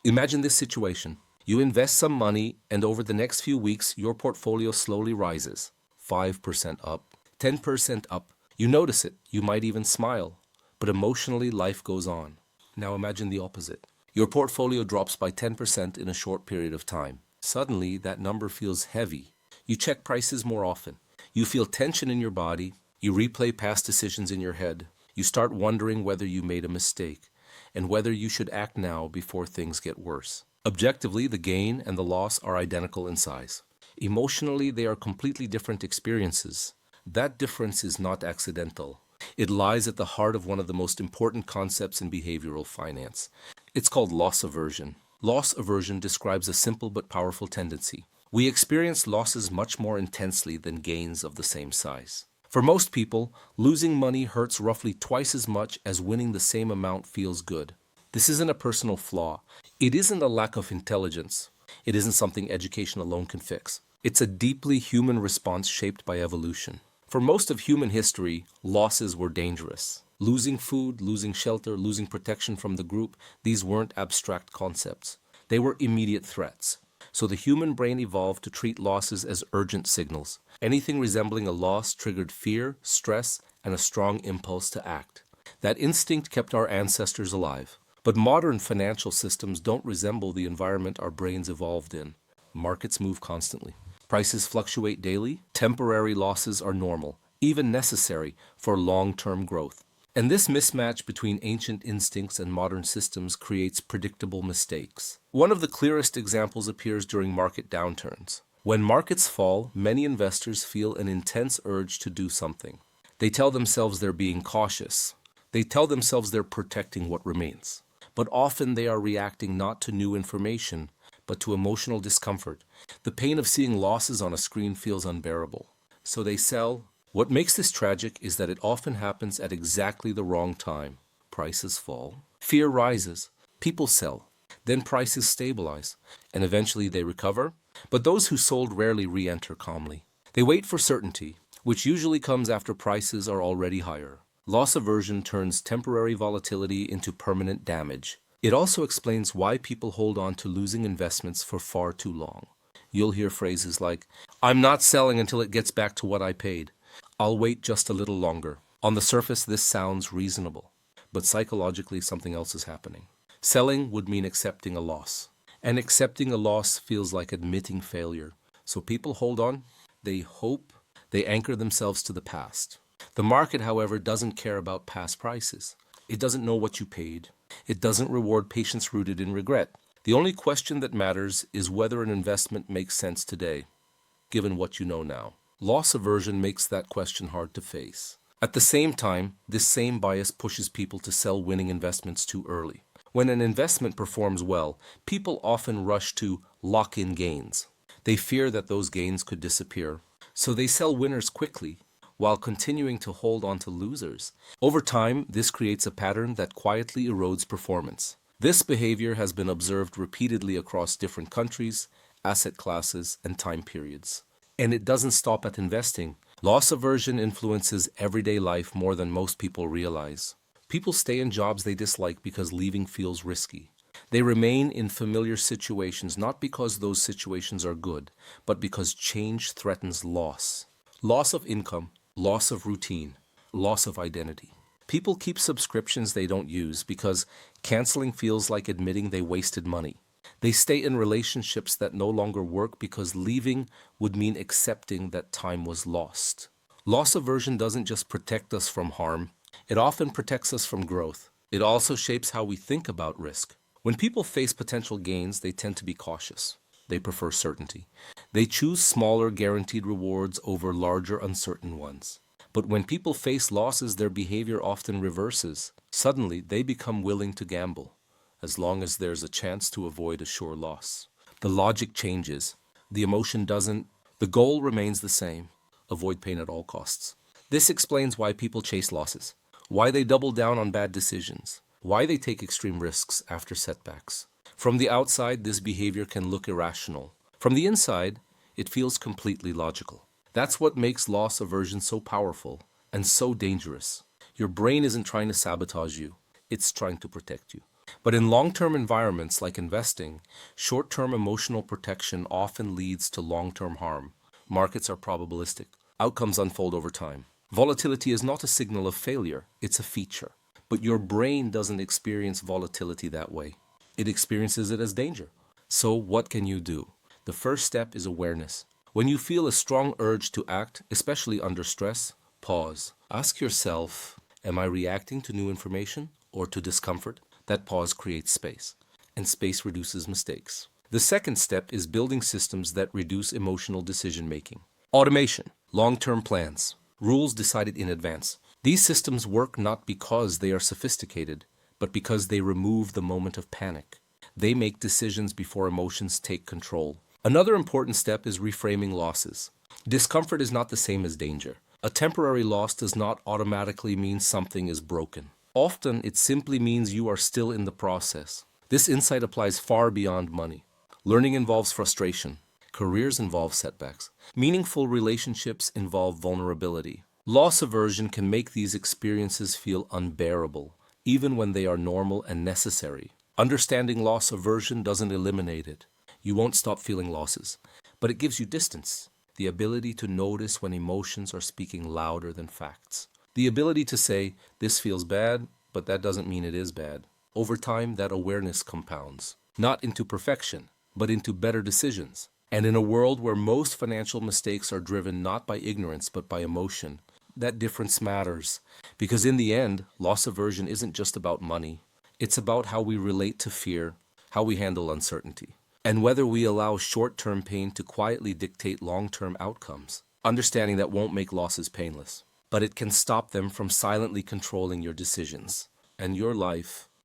Imagine this situation. You invest some money, and over the next few weeks, your portfolio slowly rises. 5% up, 10% up. You notice it, you might even smile. But emotionally, life goes on. Now imagine the opposite. Your portfolio drops by 10% in a short period of time. Suddenly, that number feels heavy. You check prices more often. You feel tension in your body. You replay past decisions in your head. You start wondering whether you made a mistake and whether you should act now before things get worse. Objectively, the gain and the loss are identical in size. Emotionally, they are completely different experiences. That difference is not accidental. It lies at the heart of one of the most important concepts in behavioral finance. It's called loss aversion. Loss aversion describes a simple but powerful tendency. We experience losses much more intensely than gains of the same size. For most people, losing money hurts roughly twice as much as winning the same amount feels good. This isn't a personal flaw. It isn't a lack of intelligence. It isn't something education alone can fix. It's a deeply human response shaped by evolution. For most of human history, losses were dangerous. Losing food, losing shelter, losing protection from the group, these weren't abstract concepts. They were immediate threats. So the human brain evolved to treat losses as urgent signals. Anything resembling a loss triggered fear, stress, and a strong impulse to act. That instinct kept our ancestors alive. But modern financial systems don't resemble the environment our brains evolved in. Markets move constantly. Prices fluctuate daily. Temporary losses are normal, even necessary for long-term growth. And this mismatch between ancient instincts and modern systems creates predictable mistakes. One of the clearest examples appears during market downturns. When markets fall, many investors feel an intense urge to do something. They tell themselves they're being cautious. They tell themselves they're protecting what remains. But often they are reacting not to new information, but to emotional discomfort. The pain of seeing losses on a screen feels unbearable. So they sell. What makes this tragic is that it often happens at exactly the wrong time. Prices fall. Fear rises. People sell. Then prices stabilize. And eventually they recover. But those who sold rarely re-enter calmly. They wait for certainty, which usually comes after prices are already higher. Loss aversion turns temporary volatility into permanent damage. It also explains why people hold on to losing investments for far too long. You'll hear phrases like, "I'm not selling until it gets back to what I paid. I'll wait just a little longer." On the surface, this sounds reasonable, but psychologically something else is happening. Selling would mean accepting a loss, and accepting a loss feels like admitting failure. So people hold on, they hope, they anchor themselves to the past. The market, however, doesn't care about past prices. It doesn't know what you paid. It doesn't reward patience rooted in regret. The only question that matters is whether an investment makes sense today, given what you know now. Loss aversion makes that question hard to face. At the same time, this same bias pushes people to sell winning investments too early. When an investment performs well, people often rush to lock in gains. They fear that those gains could disappear, so they sell winners quickly while continuing to hold on to losers. Over time, this creates a pattern that quietly erodes performance. This behavior has been observed repeatedly across different countries, asset classes, and time periods. And it doesn't stop at investing. Loss aversion influences everyday life more than most people realize. People stay in jobs they dislike because leaving feels risky. They remain in familiar situations not because those situations are good, but because change threatens loss. Loss of income, loss of routine, loss of identity. People keep subscriptions they don't use because canceling feels like admitting they wasted money. They stay in relationships that no longer work because leaving would mean accepting that time was lost. Loss aversion doesn't just protect us from harm, it often protects us from growth. It also shapes how we think about risk. When people face potential gains, they tend to be cautious. They prefer certainty. They choose smaller guaranteed rewards over larger uncertain ones. But when people face losses, their behavior often reverses. Suddenly, they become willing to gamble, as long as there's a chance to avoid a sure loss. The logic changes. The emotion doesn't. The goal remains the same: avoid pain at all costs. This explains why people chase losses, why they double down on bad decisions, why they take extreme risks after setbacks. From the outside, this behavior can look irrational. From the inside, it feels completely logical. That's what makes loss aversion so powerful and so dangerous. Your brain isn't trying to sabotage you, it's trying to protect you. But in long-term environments like investing, short-term emotional protection often leads to long-term harm. Markets are probabilistic. Outcomes unfold over time. Volatility is not a signal of failure, it's a feature. But your brain doesn't experience volatility that way. It experiences it as danger. So what can you do? The first step is awareness. When you feel a strong urge to act, especially under stress, pause. Ask yourself, am I reacting to new information or to discomfort? That pause creates space, and space reduces mistakes. The second step is building systems that reduce emotional decision making. Automation, long-term plans, rules decided in advance. These systems work not because they are sophisticated, but because they remove the moment of panic. They make decisions before emotions take control. Another important step is reframing losses. Discomfort is not the same as danger. A temporary loss does not automatically mean something is broken. Often, it simply means you are still in the process. This insight applies far beyond money. Learning involves frustration. Careers involve setbacks. Meaningful relationships involve vulnerability. Loss aversion can make these experiences feel unbearable, even when they are normal and necessary. Understanding loss aversion doesn't eliminate it. You won't stop feeling losses, but it gives you distance, the ability to notice when emotions are speaking louder than facts. The ability to say, this feels bad, but that doesn't mean it is bad. Over time, that awareness compounds, not into perfection, but into better decisions. And in a world where most financial mistakes are driven not by ignorance, but by emotion, that difference matters. Because in the end, loss aversion isn't just about money. It's about how we relate to fear, how we handle uncertainty, and whether we allow short-term pain to quietly dictate long-term outcomes. Understanding that won't make losses painless, but it can stop them from silently controlling your decisions and your life